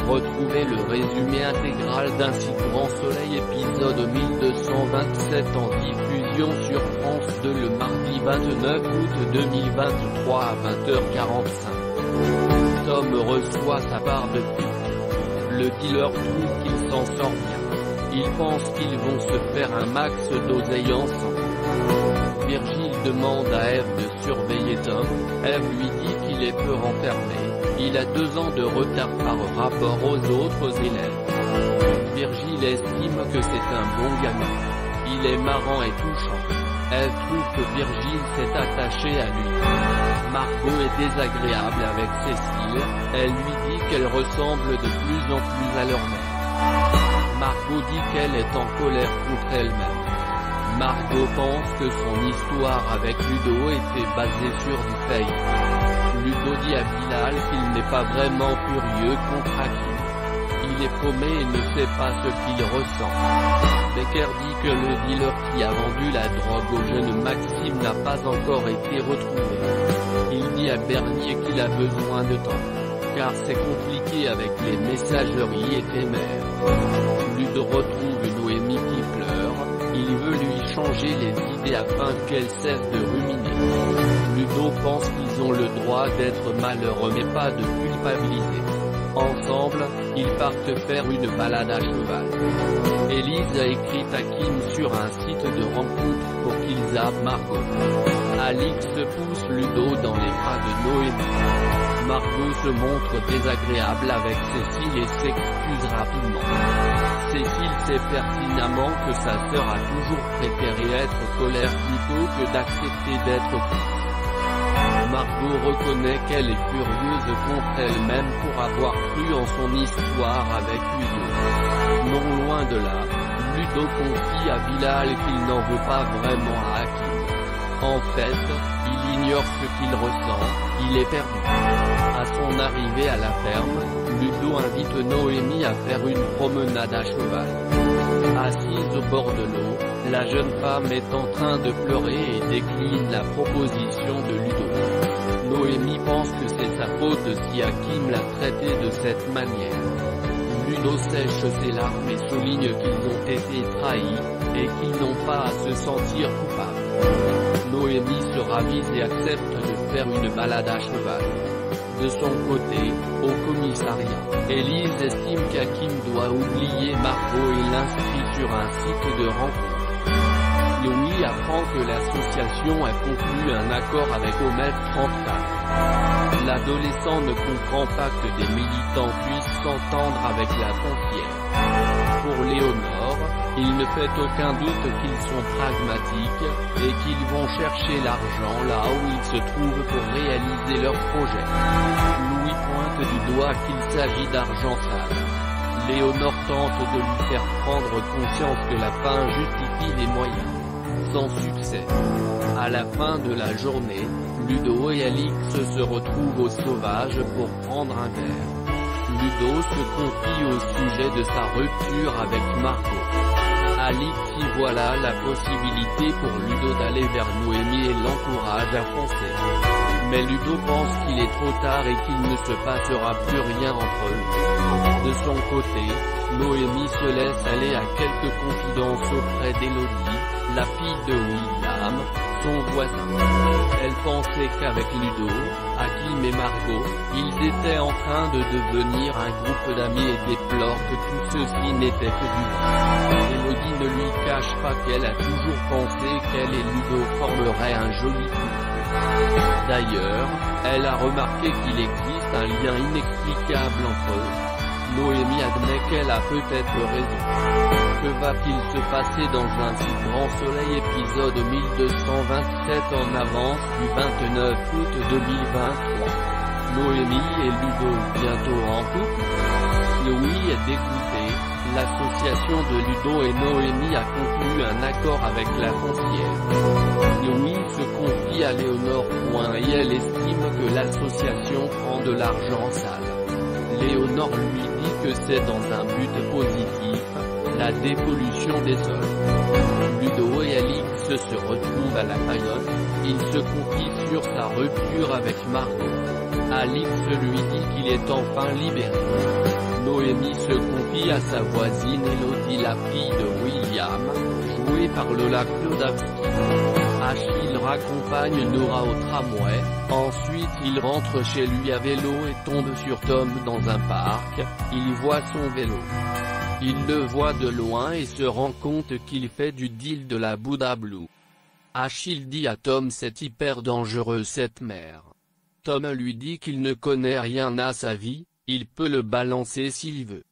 Retrouvez le résumé intégral d'Un si grand soleil épisode 1227 en diffusion sur France 2 le mardi 29 août 2023 à 20h45. Tom reçoit sa part de pique. Le dealer trouve qu'il s'en sort bien. Il pense qu'ils vont se faire un max d'oseille ensemble. Virgile demande à Eve de surveiller Tom. Eve lui dit qu'il est peu renfermé. Il a 2 ans de retard par rapport aux autres élèves. Virgile estime que c'est un bon gamin. Il est marrant et touchant. Eve trouve que Virgile s'est attaché à lui. Margot est désagréable avec Cécile. Elle lui dit qu'elle ressemble de plus en plus à leur mère. Margot dit qu'elle est en colère contre elle-même. Margot pense que son histoire avec Ludo était basée sur du fake. Ludo dit à Bilal qu'il n'est pas vraiment furieux contre Hakim. Il est paumé et ne sait pas ce qu'il ressent. Becker dit que le dealer qui a vendu la drogue au jeune Maxime n'a pas encore été retrouvé. Il dit à Bernier qu'il a besoin de temps, car c'est compliqué avec les messageries éphémères. Ludo retrouve Noémie qui pleure. Il veut lui changer les idées afin qu'elle cesse de ruminer. Ludo pense qu'ils ont le droit d'être malheureux mais pas de culpabiliser. Ensemble, ils partent faire une balade à cheval. Élise a écrit à Kim sur un site de rencontre pour qu'il zappe Margot. Alix pousse Ludo dans les bras de Noémie. Margot se montre désagréable avec Cécile et s'excuse rapidement. Cécile sait pertinemment que sa sœur a toujours préféré être colère plutôt que d'accepter d'être prise. Margot reconnaît qu'elle est furieuse contre elle-même pour avoir cru en son histoire avec Ludo. Non loin de là, Ludo confie à Bilal qu'il n'en veut pas vraiment à Hakim. En fait, il ignore ce qu'il ressent, il est perdu. À son arrivée à la ferme, Ludo invite Noémie à faire une promenade à cheval. Assise au bord de l'eau, la jeune femme est en train de pleurer et décline la proposition de Ludo. Noémie pense que c'est sa faute si Hakim l'a traité de cette manière. Ludo sèche ses larmes et souligne qu'ils ont été trahis, et qu'ils n'ont pas à se sentir coupables. Noémie se ravise et accepte de faire une balade à cheval. De son côté, au commissariat, Élise estime qu'Hakim doit oublier Margot et l'inscrit sur un site de rencontre. Louis apprend que l'association a conclu un accord avec Omed 34. L'adolescent ne comprend pas que des militants puissent s'entendre avec la foncière. Pour Léonore, il ne fait aucun doute qu'ils sont pragmatiques, et qu'ils vont chercher l'argent là où ils se trouvent pour réaliser leur projet. Louis pointe du doigt qu'il s'agit d'argent sale. Léonore tente de lui faire prendre conscience que la fin justifie les moyens. Sans succès. À la fin de la journée, Ludo et Alix se retrouvent au sauvage pour prendre un verre. Ludo se confie au sujet de sa rupture avec Margot. Alix y voit là la possibilité pour Ludo d'aller vers Noémie et l'encourage à foncer. Mais Ludo pense qu'il est trop tard et qu'il ne se passera plus rien entre eux. De son côté, Noémie se laisse aller à quelques confidences auprès d'Élodie, la fille de William, son voisin. Elle pensait qu'avec Ludo, Hakim et Margot, ils étaient en train de devenir un groupe d'amis et déplore que tout ceci n'était que du vent. Élodie ne lui cache pas qu'elle a toujours pensé qu'elle et Ludo formeraient un joli couple. D'ailleurs, elle a remarqué qu'il existe un lien inexplicable entre eux. Noémie admet qu'elle a peut-être raison. Que va-t-il se passer dans Un si grand soleil épisode 1227 en avance du 29 août 2023. Noémie et Ludo bientôt en couple? Louis est dégoûté. L'association de Ludo et Noémie a conclu un accord avec la foncière. Louis se confie à Léonore et elle estime que l'association prend de l'argent sale. Léonore lui dit que c'est dans un but positif, la dépollution des sols. Ludo et Alix se retrouvent à la Payotte, il se confie sur sa rupture avec Margot. Alix lui dit qu'il est enfin libéré. Noémie Amy se confie à sa voisine Elodie, la fille de William, jouée par Lola Klodowski. Achille raccompagne Nora au tramway, ensuite il rentre chez lui à vélo et tombe sur Tom dans un parc. Il voit son vélo. Il le voit de loin et se rend compte qu'il fait du deal de la Buddha Blue. Achille dit à Tom: c'est hyper dangereux cette mer. Tom lui dit qu'il ne connaît rien à sa vie, il peut le balancer s'il veut.